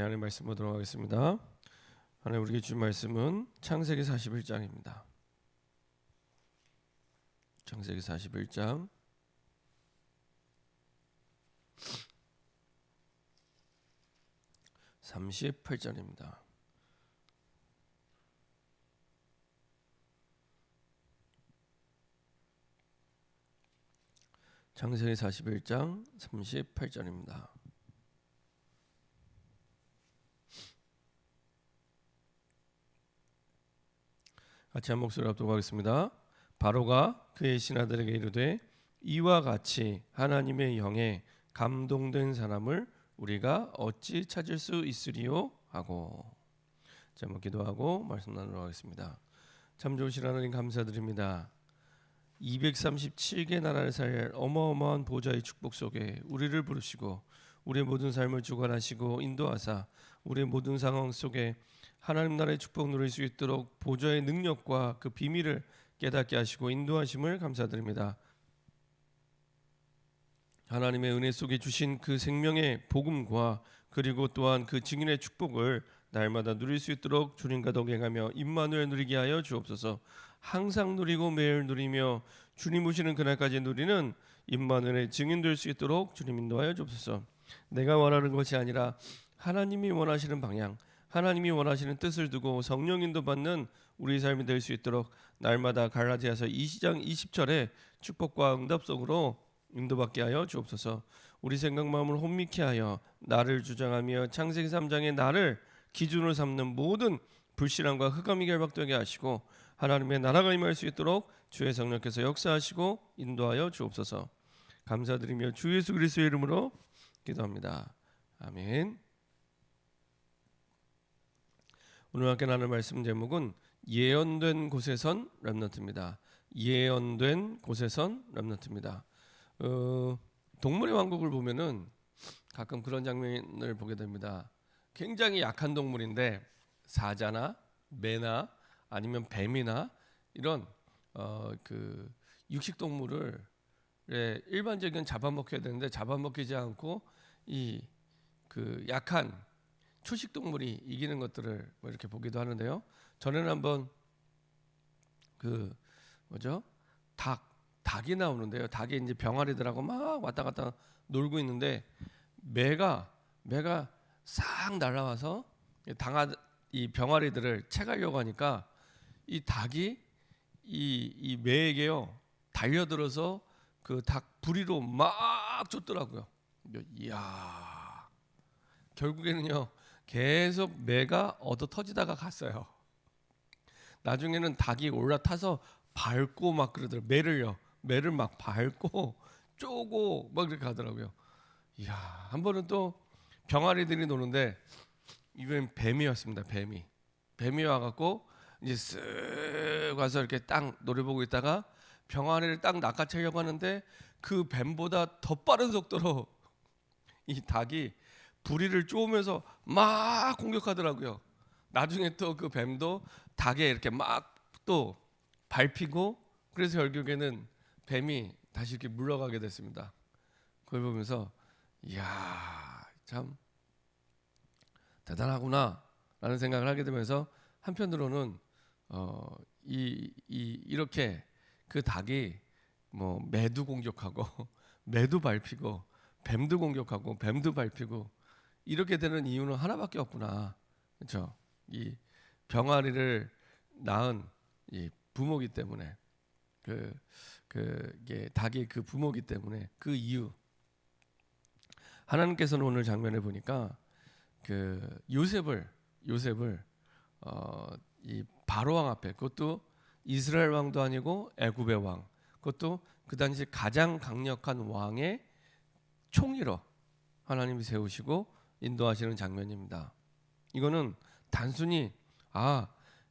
하나님 말씀 보도록 하겠습니다. 하나님 우리에게 주신 말씀은 창세기 41장입니다. 창세기 41장 38절입니다. 창세기 41장 38절입니다. 같이 한 목소리로 합독 하겠습니다. 바로가 그의 신하들에게 이르되 이와 같이 하나님의 영에 감동된 사람을 우리가 어찌 찾을 수 있으리요 하고. 자, 한번 기도하고 말씀 나누도록 하겠습니다. 참 좋으신 하나님 감사드립니다. 237개 나라를 살 어마어마한 보좌의 축복 속에 우리를 부르시고 우리의 모든 삶을 주관하시고 인도하사 우리의 모든 상황 속에 하나님 나라의 축복 누릴 수 있도록 보좌의 능력과 그 비밀을 깨닫게 하시고 인도하심을 감사드립니다. 하나님의 은혜 속에 주신 그 생명의 복음과 그리고 또한 그 증인의 축복을 날마다 누릴 수 있도록 주님과 동행하며 임마누엘 누리게 하여 주옵소서. 항상 누리고 매일 누리며 주님 오시는 그날까지 누리는 임마누엘의 증인 될 수 있도록 주님 인도하여 주옵소서. 내가 원하는 것이 아니라 하나님이 원하시는 방향, 하나님이 원하시는 뜻을 두고 성령 인도받는 우리 삶이 될 수 있도록 날마다 갈라디아서 2장 20절에 축복과 응답 속으로 인도받게 하여 주옵소서. 우리 생각 마음을 혼미케 하여 나를 주장하며 창세기 3장의 나를 기준으로 삼는 모든 불신앙과 흑암이 결박되게 하시고 하나님의 나라가 임할 수 있도록 주의 성령께서 역사하시고 인도하여 주옵소서. 감사드리며 주 예수 그리스도의 이름으로 기도합니다. 아멘. 오늘 함께 나눌 말씀 제목은 예언된 곳에선 렘넌트입니다. 예언된 곳에선 렘넌트입니다. 동물의 왕국을 보면은 가끔 그런 장면을 보게 됩니다. 굉장히 약한 동물인데 사자나 매나 아니면 뱀이나 이런 그 육식 동물을 일반적인 잡아먹혀야 되는데 잡아먹히지 않고 이 그 약한 초식 동물이 이기는 것들을 뭐 이렇게 보기도 하는데요. 전에는 한번 그 뭐죠? 닭이 나오는데요. 닭이 이제 병아리들하고 막 왔다 갔다 놀고 있는데 매가 싹 날아와서 이 병아리들을 채가려고 하니까 이 닭이 이 매에게요 달려들어서 그 닭 부리로 막 쫓더라고요. 이야, 결국에는요 계속 매가 얻어 터지다가 갔어요. 나중에는 닭이 올라타서 밟고 막 그러더라고요. 매를 막 밟고 쪼고 막 그렇게 가더라고요. 이야, 한 번은 또 병아리들이 노는데 이번엔 뱀이었습니다. 뱀이 와갖고 이제 쓱 와서 이렇게 딱 노려보고 있다가 병아리를 딱 낚아채려고 하는데 그 뱀보다 더 빠른 속도로 이 닭이 부리를 쪼으면서 막 공격하더라고요. 나중에 또 그 뱀도 닭에 이렇게 막 또 밟히고 그래서 결국에는 뱀이 다시 이렇게 물러가게 됐습니다. 그걸 보면서 이야, 참 대단하구나 라는 생각을 하게 되면서 한편으로는 이렇게 그 닭이 뭐 매도 공격하고 매도 밟히고 뱀도 공격하고 뱀도 밟히고 이렇게 되는 이유는 하나밖에 없구나. 그렇죠? 이 병아리를 낳은 이 부모기 때문에 이게 닭이 그 부모기 때문에 그 이유. 하나님께서는 오늘 장면을 보니까 그 요셉을 이 바로 왕 앞에, 그것도 이스라엘 왕도 아니고 애굽의 왕, 그것도 그 당시 가장 강력한 왕의 총리로 하나님이 세우시고 인도하시는 장면입니다. 이거는 단순히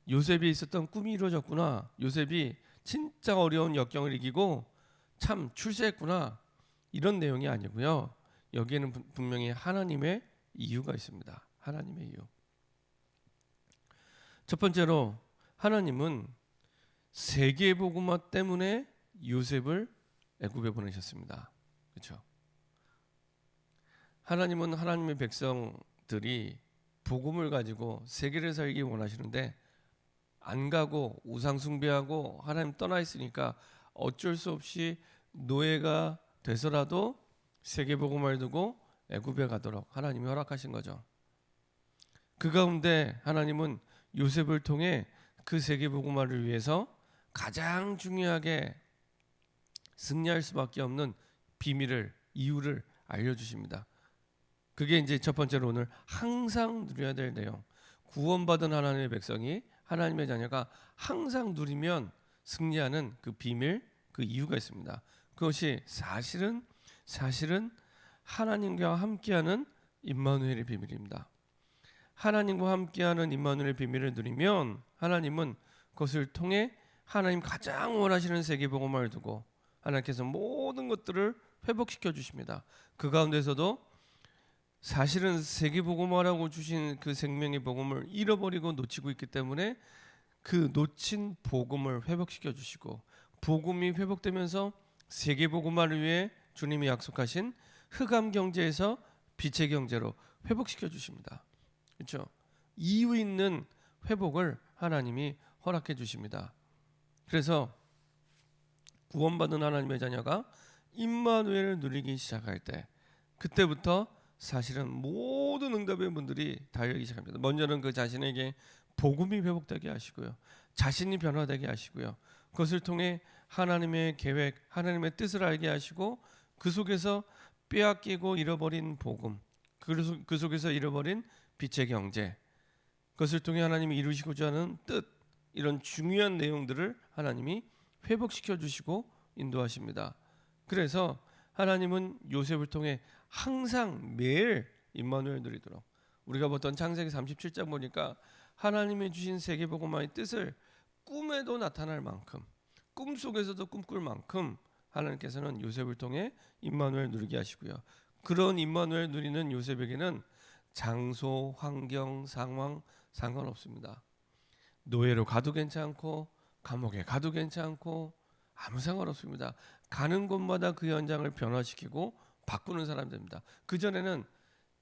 요셉이 있었던 꿈이 이루어졌구나, 요셉이 진짜 어려운 역경을 이기고 참 출세했구나, 이런 내용이 아니고요. 여기에는 분명히 하나님의 이유가 있습니다. 하나님의 이유. 첫 번째로 하나님은 세계복음화 때문에 요셉을 애굽에 보내셨습니다. 그렇죠? 하나님은 하나님의 백성들이 복음을 가지고 세계를 살기 원하시는데 안 가고 우상 숭배하고 하나님 떠나 있으니까 어쩔 수 없이 노예가 돼서라도 세계 복음을 두고 애굽에 가도록 하나님이 허락하신 거죠. 그 가운데 하나님은 요셉을 통해 그 세계 복음화를 위해서 가장 중요하게 승리할 수밖에 없는 비밀을, 이유를 알려주십니다. 그게 이제 첫 번째로 오늘 항상 누려야 될 내용. 구원받은 하나님의 백성이, 하나님의 자녀가 항상 누리면 승리하는 그 비밀, 그 이유가 있습니다. 그것이 사실은 하나님과 함께하는 임마누엘의 비밀입니다. 하나님과 함께하는 임마누엘의 비밀을 누리면 하나님은 그것을 통해 하나님 가장 원하시는 세계 복음을 두고 하나님께서 모든 것들을 회복시켜 주십니다. 그 가운데서도 사실은 세계 복음화라고 주신 그 생명의 복음을 잃어버리고 놓치고 있기 때문에 그 놓친 복음을 회복시켜 주시고, 복음이 회복되면서 세계 복음화를 위해 주님이 약속하신 흑암 경제에서 빛의 경제로 회복시켜 주십니다. 그렇죠? 이유 있는 회복을 하나님이 허락해 주십니다. 그래서 구원받은 하나님의 자녀가 임마누엘을 누리기 시작할 때, 그때부터 사실은 모든 응답의 문들이 달리기 시작합니다. 먼저는 그 자신에게 복음이 회복되게 하시고요, 자신이 변화되게 하시고요, 그것을 통해 하나님의 계획, 하나님의 뜻을 알게 하시고, 그 속에서 빼앗기고 잃어버린 복음, 그 속에서 잃어버린 빛의 경제, 그것을 통해 하나님이 이루시고자 하는 뜻, 이런 중요한 내용들을 하나님이 회복시켜 주시고 인도하십니다. 그래서 하나님은 요셉을 통해 항상 매일 임마누엘 누리도록, 우리가 보던 창세기 37장 보니까 하나님이 주신 세계복음화의 뜻을 꿈에도 나타날 만큼, 꿈속에서도 꿈꿀 만큼 하나님께서는 요셉을 통해 임마누엘 누리게 하시고요, 그런 임마누엘 누리는 요셉에게는 장소, 환경, 상황 상관없습니다. 노예로 가도 괜찮고 감옥에 가도 괜찮고 아무 상관없습니다. 가는 곳마다 그 현장을 변화시키고 바꾸는 사람 됩니다. 그전에는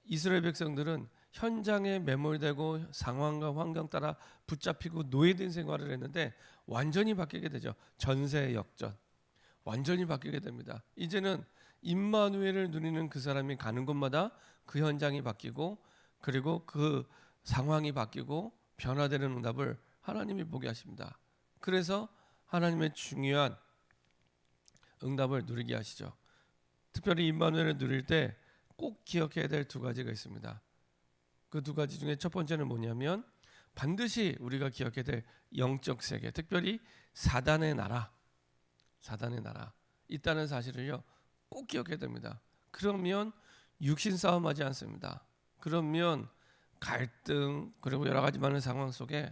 이스라엘 백성들은 현장에 매몰되고 상황과 환경 따라 붙잡히고 노예된 생활을 했는데 완전히 바뀌게 되죠. 전세 역전, 완전히 바뀌게 됩니다. 이제는 임마누엘을 누리는 그 사람이 가는 곳마다 그 현장이 바뀌고, 그리고 그 상황이 바뀌고 변화되는 응답을 하나님이 보게 하십니다. 그래서 하나님의 중요한 응답을 누리게 하시죠. 특별히 임마누엘을 누릴 때 꼭 기억해야 될 두 가지가 있습니다. 그 두 가지 중에 첫 번째는 뭐냐면, 반드시 우리가 기억해야 될 영적 세계, 특별히 사단의 나라 있다는 사실을요 꼭 기억해야 됩니다. 그러면 육신 싸움하지 않습니다. 그러면 갈등, 그리고 여러 가지 많은 상황 속에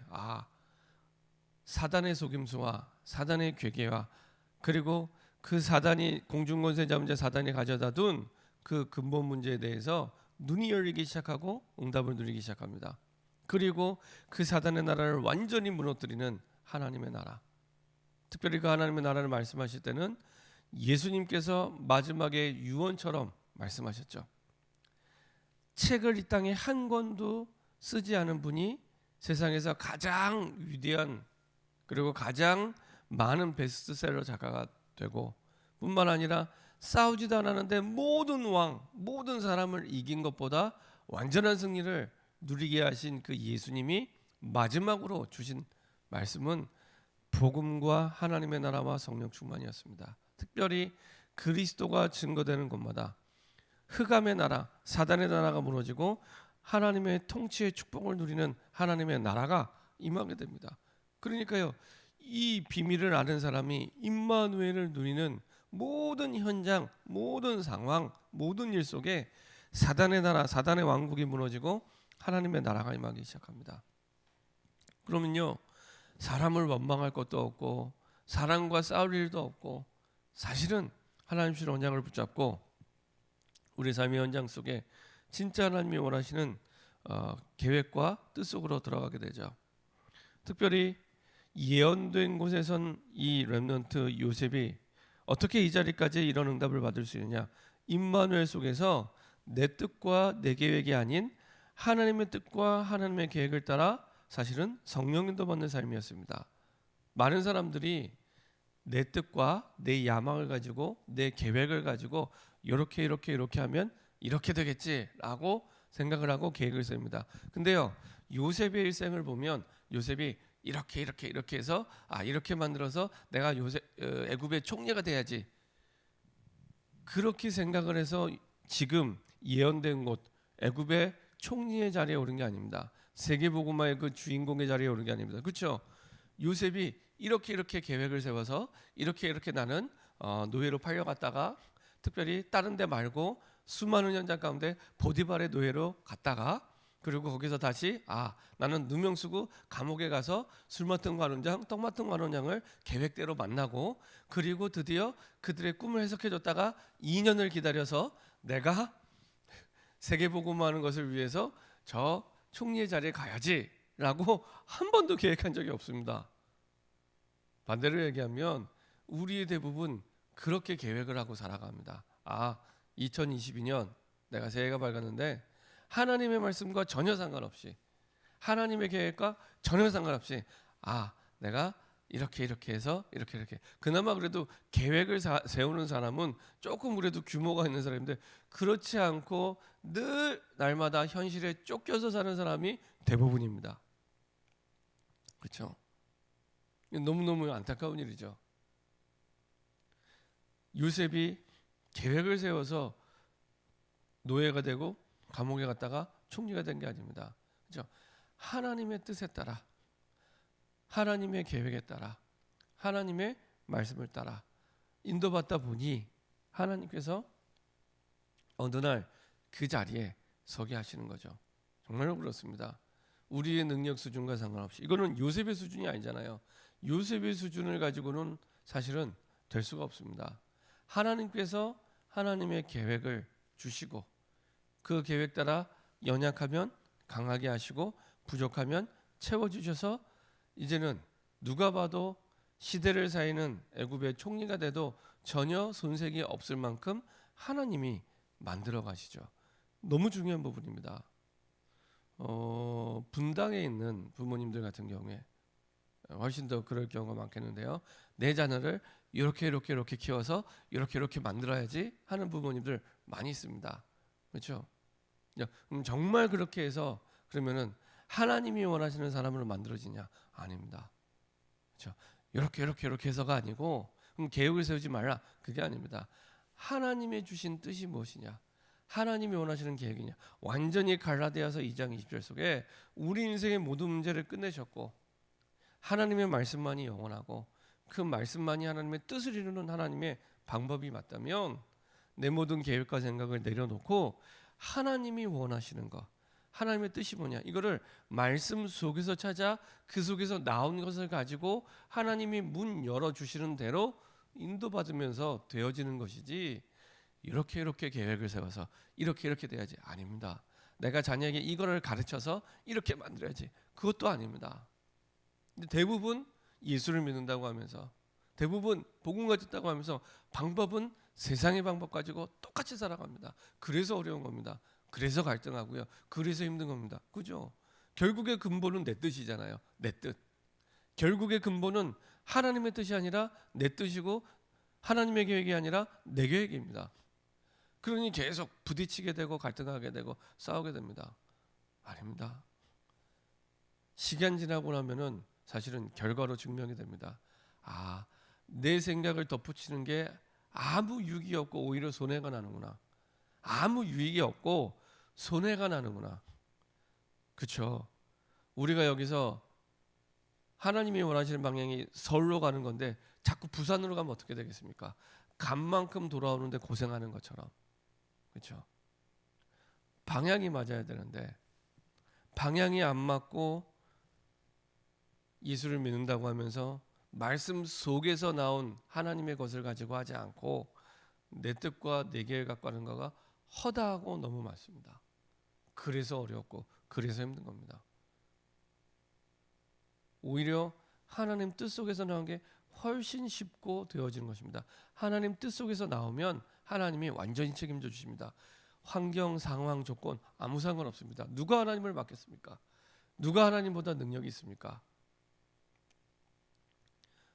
사단의 속임수와 사단의 괴계와, 그리고 그 사단이, 공중권세 잡은 자 사단이 가져다 둔 그 근본 문제에 대해서 눈이 열리기 시작하고 응답을 누리기 시작합니다. 그리고 그 사단의 나라를 완전히 무너뜨리는 하나님의 나라, 특별히 그 하나님의 나라를 말씀하실 때는 예수님께서 마지막에 유언처럼 말씀하셨죠. 책을 이 땅에 한 권도 쓰지 않은 분이 세상에서 가장 위대한, 그리고 가장 많은 베스트셀러 작가가 되고, 뿐만 아니라 싸우지도 않았는데 모든 왕, 모든 사람을 이긴 것보다 완전한 승리를 누리게 하신 그 예수님이 마지막으로 주신 말씀은 복음과 하나님의 나라와 성령 충만이었습니다. 특별히 그리스도가 증거되는 곳마다 흑암의 나라, 사단의 나라가 무너지고 하나님의 통치의 축복을 누리는 하나님의 나라가 임하게 됩니다. 그러니까요, 이 비밀을 아는 사람이 임마누엘을 누리는 모든 현장, 모든 상황, 모든 일 속에 사단의 나라, 사단의 왕국이 무너지고 하나님의 나라가 임하기 시작합니다. 그러면요, 사람을 원망할 것도 없고 사람과 싸울 일도 없고, 사실은 하나님 주신 언약을 붙잡고 우리 삶의 현장 속에 진짜 하나님이 원하시는 계획과 뜻 속으로 들어가게 되죠. 특별히 예언된 곳에선 이 렘넌트 요셉이 어떻게 이 자리까지 이런 응답을 받을 수 있느냐, 임마누엘 속에서 내 뜻과 내 계획이 아닌 하나님의 뜻과 하나님의 계획을 따라 사실은 성령 인도받는 삶이었습니다. 많은 사람들이 내 뜻과 내 야망을 가지고 내 계획을 가지고 이렇게 하면 이렇게 되겠지라고 생각을 하고 계획을 세웁니다. 근데요, 요셉의 일생을 보면 요셉이 이렇게 해서 이렇게 만들어서 내가 애굽의 총리가 돼야지, 그렇게 생각을 해서 지금 예언된 곳 애굽의 총리의 자리에 오른 게 아닙니다. 세계복음화의 그 주인공의 자리에 오른 게 아닙니다. 그렇죠? 요셉이 이렇게 계획을 세워서 이렇게 나는 노예로 팔려갔다가, 특별히 다른 데 말고 수많은 현장 가운데 보디발의 노예로 갔다가, 그리고 거기서 다시 나는 누명 쓰고 감옥에 가서 술 맡은 관원장, 떡 맡은 관원장을 계획대로 만나고, 그리고 드디어 그들의 꿈을 해석해 줬다가 2년을 기다려서 내가 세계복음화하는 것을 위해서 저 총리의 자리에 가야지라고 한 번도 계획한 적이 없습니다. 반대로 얘기하면 우리의 대부분 그렇게 계획을 하고 살아갑니다. 2022년 내가 새해가 밝았는데 하나님의 말씀과 전혀 상관없이, 하나님의 계획과 전혀 상관없이 내가 이렇게 해서 이렇게 그나마 그래도 계획을 세우는 사람은 조금 그래도 규모가 있는 사람인데, 그렇지 않고 늘 날마다 현실에 쫓겨서 사는 사람이 대부분입니다. 그렇죠? 너무너무 안타까운 일이죠. 요셉이 계획을 세워서 노예가 되고 감옥에 갔다가 총리가 된 게 아닙니다. 그렇죠? 하나님의 뜻에 따라, 하나님의 계획에 따라, 하나님의 말씀을 따라 인도받다 보니 하나님께서 어느 날 그 자리에 서게 하시는 거죠. 정말로 그렇습니다. 우리의 능력 수준과 상관없이, 이거는 요셉의 수준이 아니잖아요. 요셉의 수준을 가지고는 사실은 될 수가 없습니다. 하나님께서 하나님의 계획을 주시고, 그 계획 따라 연약하면 강하게 하시고 부족하면 채워주셔서 이제는 누가 봐도 시대를 사이는 애굽의 총리가 돼도 전혀 손색이 없을 만큼 하나님이 만들어 가시죠. 너무 중요한 부분입니다. 분당에 있는 부모님들 같은 경우에 훨씬 더 그럴 경우가 많겠는데요. 내 자녀를 이렇게 키워서 이렇게 만들어야지 하는 부모님들 많이 있습니다. 그렇죠? 정말 그렇게 해서 그러면은 하나님이 원하시는 사람으로 만들어지냐? 아닙니다. 그렇죠? 이렇게 해서가 아니고, 그럼 계획을 세우지 말라, 그게 아닙니다. 하나님의 주신 뜻이 무엇이냐? 하나님이 원하시는 계획이냐? 완전히 갈라디아서 2장 20절 속에 우리 인생의 모든 문제를 끝내셨고, 하나님의 말씀만이 영원하고 그 말씀만이 하나님의 뜻을 이루는 하나님의 방법이 맞다면, 내 모든 계획과 생각을 내려놓고 하나님이 원하시는 것, 하나님의 뜻이 뭐냐, 이거를 말씀 속에서 찾아 그 속에서 나온 것을 가지고 하나님이 문 열어주시는 대로 인도받으면서 되어지는 것이지, 이렇게 계획을 세워서 이렇게 돼야지, 아닙니다. 내가 자녀에게 이거를 가르쳐서 이렇게 만들어야지, 그것도 아닙니다. 근데 대부분 예수를 믿는다고 하면서, 대부분 복음을 듣다고 하면서 방법은 세상의 방법 가지고 똑같이 살아갑니다. 그래서 어려운 겁니다. 그래서 갈등하고요. 그래서 힘든 겁니다. 그죠? 결국의 근본은 내 뜻이잖아요. 내 뜻. 결국의 근본은 하나님의 뜻이 아니라 내 뜻이고, 하나님의 계획이 아니라 내 계획입니다. 그러니 계속 부딪히게 되고 갈등하게 되고 싸우게 됩니다. 아닙니다. 시간 지나고 나면은 사실은 결과로 증명이 됩니다. 내 생각을 덧붙이는 게 아무 유익이 없고 오히려 손해가 나는구나. 아무 유익이 없고 손해가 나는구나. 그렇죠? 우리가 여기서 하나님이 원하시는 방향이 서울로 가는 건데 자꾸 부산으로 가면 어떻게 되겠습니까? 간 만큼 돌아오는데 고생하는 것처럼. 그렇죠? 방향이 맞아야 되는데 방향이 안 맞고 예수를 믿는다고 하면서 말씀 속에서 나온 하나님의 것을 가지고 하지 않고 내 뜻과 내 계획을 갖고 하는 거가 허다하고 너무 많습니다. 그래서 어렵고 그래서 힘든 겁니다. 오히려 하나님 뜻 속에서 나온 게 훨씬 쉽고 되어지는 것입니다. 하나님 뜻 속에서 나오면 하나님이 완전히 책임져 주십니다. 환경, 상황, 조건 아무 상관없습니다. 누가 하나님을 맡겠습니까? 누가 하나님보다 능력이 있습니까?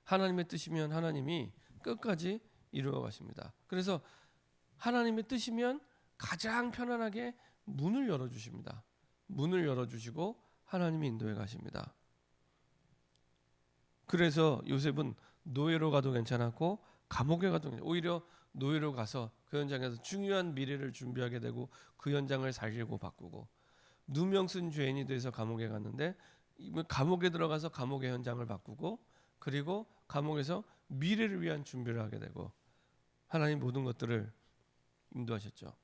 하나님의 뜻이면 하나님이 끝까지 이루어 가십니다. 그래서 하나님의 뜻이면 가장 편안하게 문을 열어주십니다. 문을 열어주시고 하나님이 인도해 가십니다. 그래서 요셉은 노예로 가도 괜찮았고 감옥에 가도 오히려 노예로 가서 그 현장에서 중요한 미래를 준비하게 되고 그 현장을 살리고 바꾸고, 누명 쓴 죄인이 돼서 감옥에 갔는데 감옥에 들어가서 감옥의 현장을 바꾸고, 그리고 감옥에서 미래를 위한 준비를 하게 되고, 하나님 모든 것들을 인도하셨죠.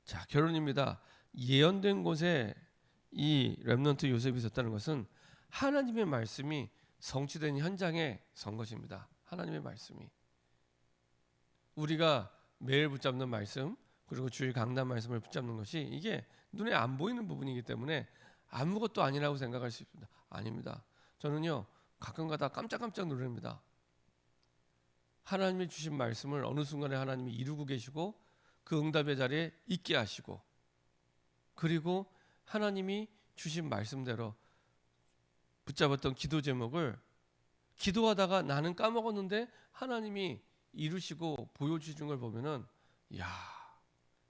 자, 결론입니다. 예언된 곳에 이 렘넌트 요셉이 있었다는 것은 하나님의 말씀이 성취된 현장에 선 것입니다. 하나님의 말씀이, 우리가 매일 붙잡는 말씀, 그리고 주일 강단 말씀을 붙잡는 것이 이게 눈에 안 보이는 부분이기 때문에 아무것도 아니라고 생각할 수 있습니다. 아닙니다. 저는요 가끔가다 깜짝깜짝 놀랍니다. 하나님이 주신 말씀을 어느 순간에 하나님이 이루고 계시고 그 응답의 자리에 있게 하시고, 그리고 하나님이 주신 말씀대로 붙잡았던 기도 제목을 기도하다가 나는 까먹었는데 하나님이 이루시고 보여주신 걸 보면은, 야,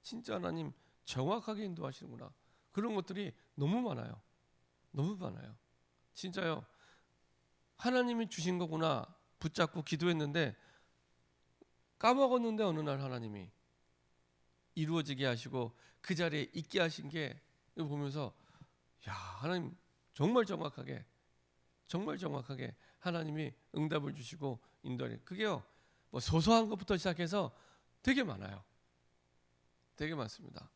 진짜 하나님 정확하게 인도하시는구나. 그런 것들이 너무 많아요. 너무 많아요. 진짜요. 하나님이 주신 거구나 붙잡고 기도했는데 까먹었는데 어느 날 하나님이 이루어지게 하시고 그 자리에 있게 하신 게 보면서, 야, 하나님 정말 정확하게 하나님이 응답을 주시고 인도하는, 그게요 뭐 소소한 것부터 시작해서 되게 많아요. 되게 많습니다.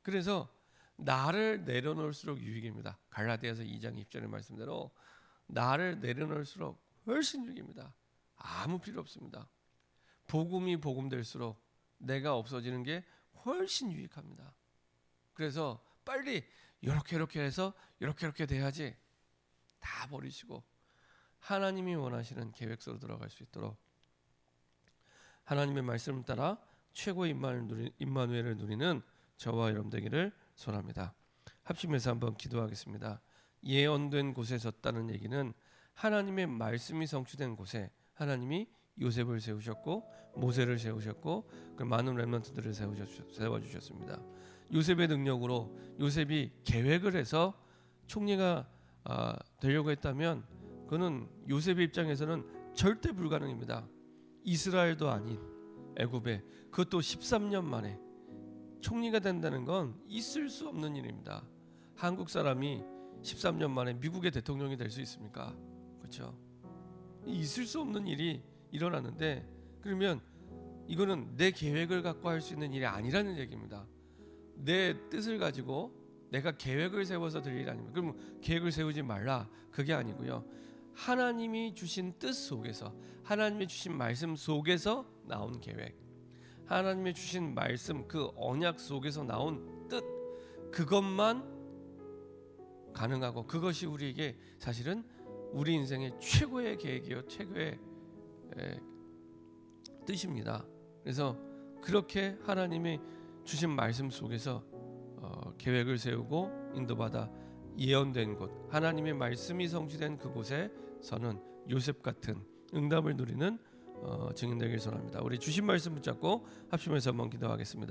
그래서 나를 내려놓을수록 유익입니다. 갈라디아서 2장 20절의 말씀대로 나를 내려놓을수록 훨씬 유익입니다. 아무 필요 없습니다. 복음이 복음될수록 내가 없어지는 게 훨씬 유익합니다. 그래서 빨리 이렇게 해서 이렇게 돼야지 다 버리시고 하나님이 원하시는 계획서로 들어갈 수 있도록 하나님의 말씀을 따라 최고의 임마누엘을 누리는 저와 여러분 되기를 소원합니다. 합심해서 한번 기도하겠습니다. 예언된 곳에 섰다는 얘기는 하나님의 말씀이 성취된 곳에 하나님이 요셉을 세우셨고 모세를 세우셨고 그 많은 렘넌트들을 세워주셨습니다. 요셉의 능력으로 요셉이 계획을 해서 총리가 되려고 했다면 그는 요셉의 입장에서는 절대 불가능입니다. 이스라엘도 아닌 애굽에, 그것도 13년 만에 총리가 된다는 건 있을 수 없는 일입니다. 한국 사람이 13년 만에 미국의 대통령이 될 수 있습니까? 그렇죠? 있을 수 없는 일이 일어났는데, 그러면 이거는 내 계획을 갖고 할 수 있는 일이 아니라는 얘기입니다. 내 뜻을 가지고 내가 계획을 세워서 될 일이 아닙니다. 그럼 계획을 세우지 말라, 그게 아니고요. 하나님이 주신 뜻 속에서, 하나님이 주신 말씀 속에서 나온 계획, 하나님이 주신 말씀 그 언약 속에서 나온 뜻, 그것만 가능하고 그것이 우리에게 사실은 우리 인생의 최고의 계획이요 최고의 뜻입니다. 그래서 그렇게 하나님이 주신 말씀 속에서 계획을 세우고 인도받아 예언된 곳, 하나님의 말씀이 성취된 그곳에서는 요셉 같은 응답을 누리는 증인 되길 소원합니다. 우리 주신 말씀 붙잡고 합심해서 한번 기도하겠습니다.